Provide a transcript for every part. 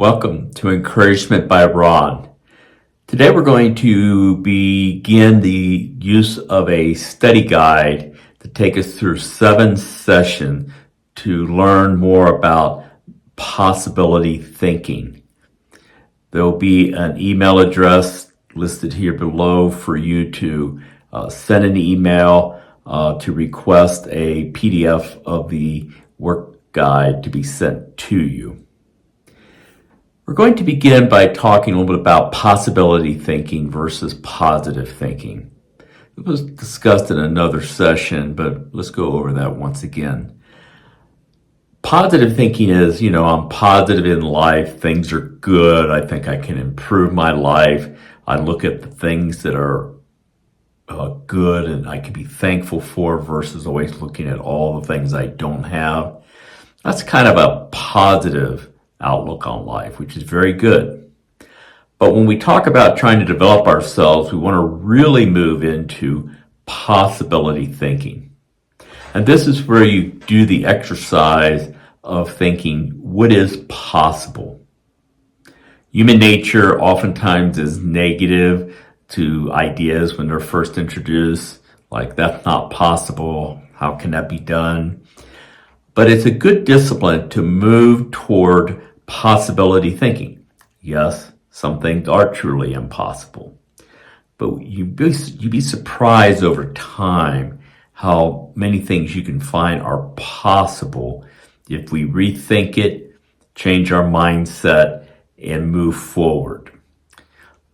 Welcome to Encouragement by Ron. Today we're going to begin the use of a study guide to take us through 7 sessions to learn more about possibility thinking. There will be an email address listed here below for you to send an email to request a PDF of the work guide to be sent to you. We're going to begin by talking a little bit about possibility thinking versus positive thinking. It was discussed in another session, but let's go over that once again. Positive thinking is, I'm positive in life, things are good, I think I can improve my life, I look at the things that are good and I can be thankful for versus always looking at all the things I don't have. That's kind of a positive outlook on life, which is very good. But when we talk about trying to develop ourselves, we want to really move into possibility thinking. And this is where you do the exercise of thinking, what is possible? Human nature oftentimes is negative to ideas when they're first introduced, like that's not possible, how can that be done? But it's a good discipline to move toward possibility thinking. Yes, some things are truly impossible, but you'd be surprised over time how many things you can find are possible if we rethink it, change our mindset, and move forward.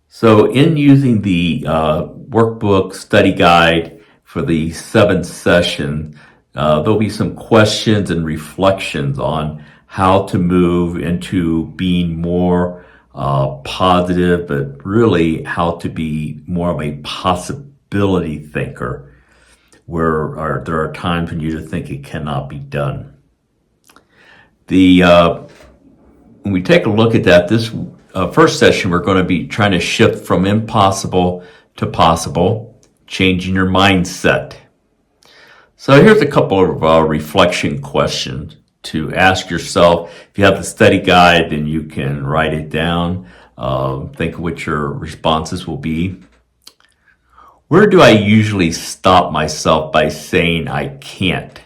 So in using the workbook study guide for the 7th session, there'll be some questions and reflections on how to move into being more positive, but really how to be more of a possibility thinker, where there are times when you just think it cannot be done. When we take a look at that, this first session, we're going to be trying to shift from impossible to possible, changing your mindset. So here's a couple of reflection questions to ask yourself. If you have the study guide, then you can write it down. Think of what your responses will be. Where do I usually stop myself by saying I can't?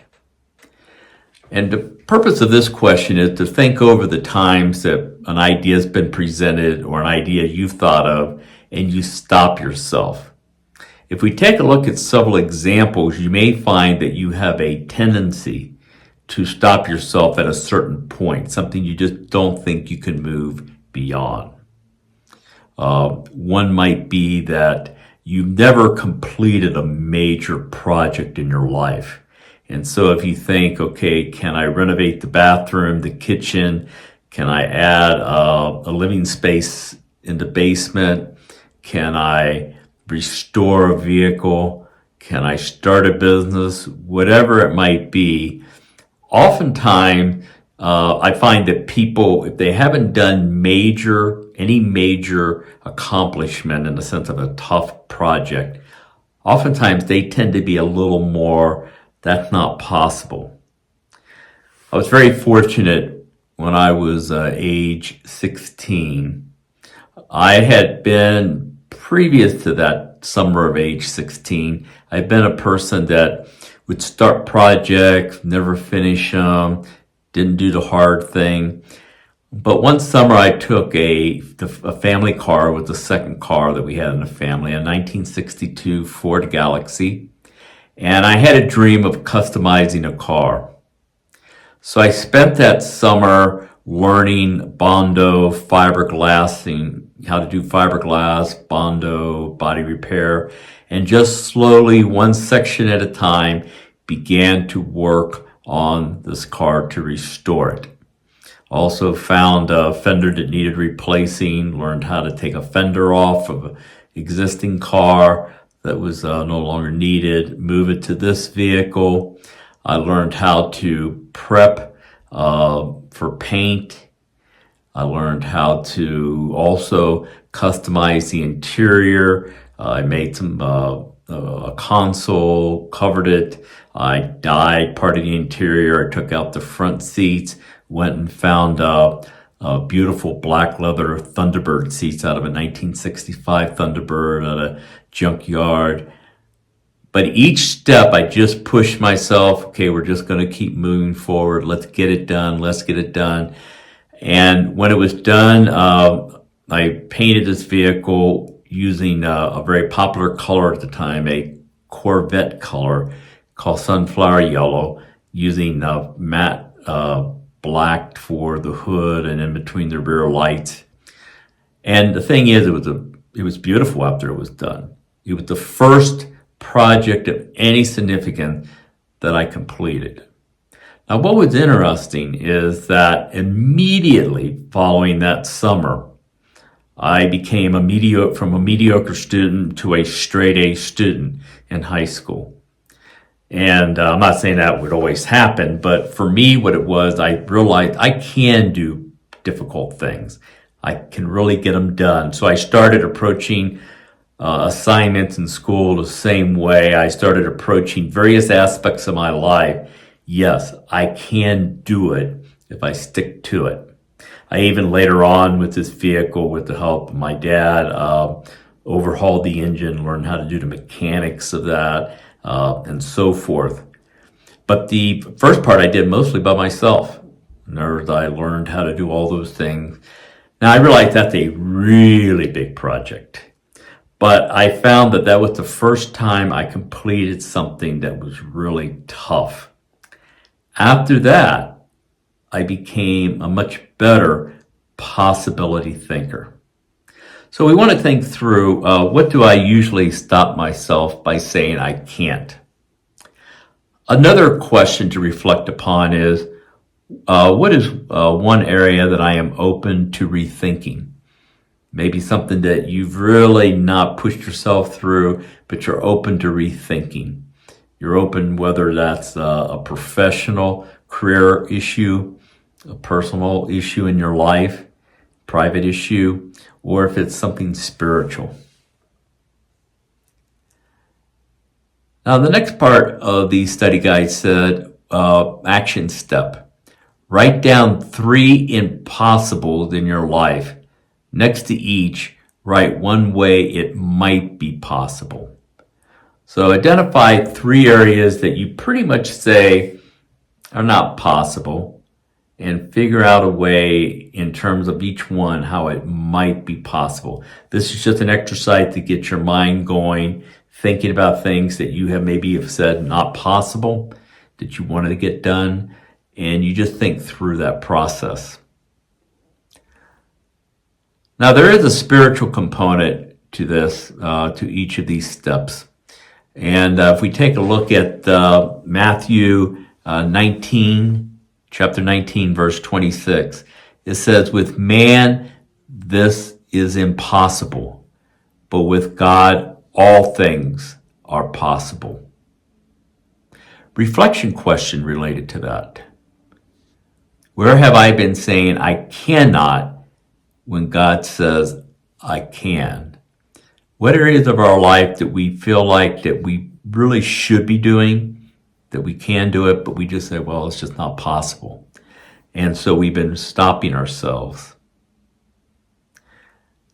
And the purpose of this question is to think over the times that an idea has been presented or an idea you've thought of and you stop yourself. If we take a look at several examples, you may find that you have a tendency to stop yourself at a certain point, something you just don't think you can move beyond. One might be that you've never completed a major project in your life. And so if you think, okay, can I renovate the bathroom, the kitchen? Can I add a living space in the basement? Can I restore a vehicle? Can I start a business? Whatever it might be. Oftentimes, I find that people, if they haven't done any major accomplishment in the sense of a tough project, oftentimes they tend to be a little more, that's not possible. I was very fortunate when I was age 16. I had been, previous to that summer of age 16, I'd been a person that would start projects, never finish them, didn't do the hard thing. But one summer I took a family car. It was the second car that we had in the family, a 1962 Ford Galaxy. And I had a dream of customizing a car. So I spent that summer learning Bondo, fiberglassing, how to do fiberglass, Bondo, body repair, and just slowly, one section at a time, began to work on this car to restore it. Also found a fender that needed replacing, learned how to take a fender off of an existing car that was no longer needed, move it to this vehicle. I learned how to prep for paint. I learned how to also customize the interior. I made a console, covered it. I dyed part of the interior. I took out the front seats, went and found beautiful black leather Thunderbird seats out of a 1965 Thunderbird at a junkyard. But each step, I just pushed myself. Okay, we're just going to keep moving forward. Let's get it done. Let's get it done. And when it was done, I painted this vehicle using a very popular color at the time, a Corvette color called sunflower yellow, using matte black for the hood and in between the rear lights. And the thing is, it was beautiful after it was done. It was the first project of any significance that I completed. Now, what was interesting is that immediately following that summer, I became from a mediocre student to a straight A student in high school. And I'm not saying that would always happen, but for me, what it was, I realized I can do difficult things. I can really get them done. So I started approaching assignments in school the same way. I started approaching various aspects of my life. Yes, I can do it if I stick to it. I even later on with this vehicle, with the help of my dad, overhauled the engine, learned how to do the mechanics of that, and so forth. But the first part I did mostly by myself. In other words, I learned how to do all those things. Now I realized that's a really big project. But I found that was the first time I completed something that was really tough. After that, I became a much better possibility thinker. So we want to think through, what do I usually stop myself by saying I can't? Another question to reflect upon is, what is one area that I am open to rethinking? Maybe something that you've really not pushed yourself through, but you're open to rethinking. You're open, whether that's a professional career issue, a personal issue in your life, private issue, or if it's something spiritual. Now, the next part of the study guide said, action step. Write down 3 impossibles in your life. Next to each, write one way it might be possible. So identify 3 areas that you pretty much say are not possible, and figure out a way in terms of each one how it might be possible. This is just an exercise to get your mind going, thinking about things that you have said not possible, that you wanted to get done, and you just think through that process. Now, there is a spiritual component to this, to each of these steps. And if we take a look at Matthew 19, chapter 19, verse 26, it says, with man, this is impossible, but with God, all things are possible. Reflection question related to that. Where have I been saying I cannot when God says I can? What areas of our life that we feel like that we really should be doing, that we can do it, but we just say, well, it's just not possible. And so we've been stopping ourselves.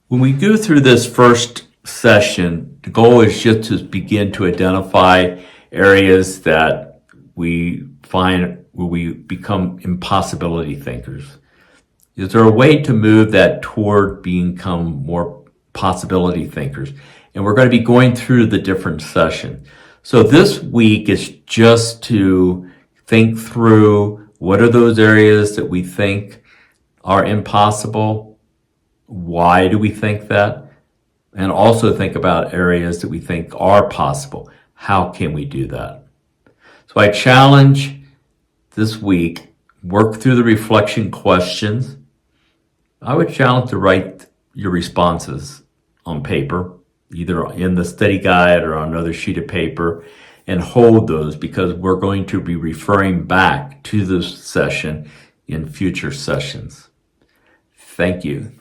When we go through this first session, the goal is just to begin to identify areas that we find where we become impossibility thinkers. Is there a way to move that toward become more possibility thinkers? And we're going to be going through the different sessions. So this week is just to think through what are those areas that we think are impossible? Why do we think that? And also think about areas that we think are possible. How can we do that? So I challenge this week, work through the reflection questions. I would challenge to write your responses on paper, either in the study guide or on another sheet of paper, and hold those, because we're going to be referring back to this session in future sessions. Thank you.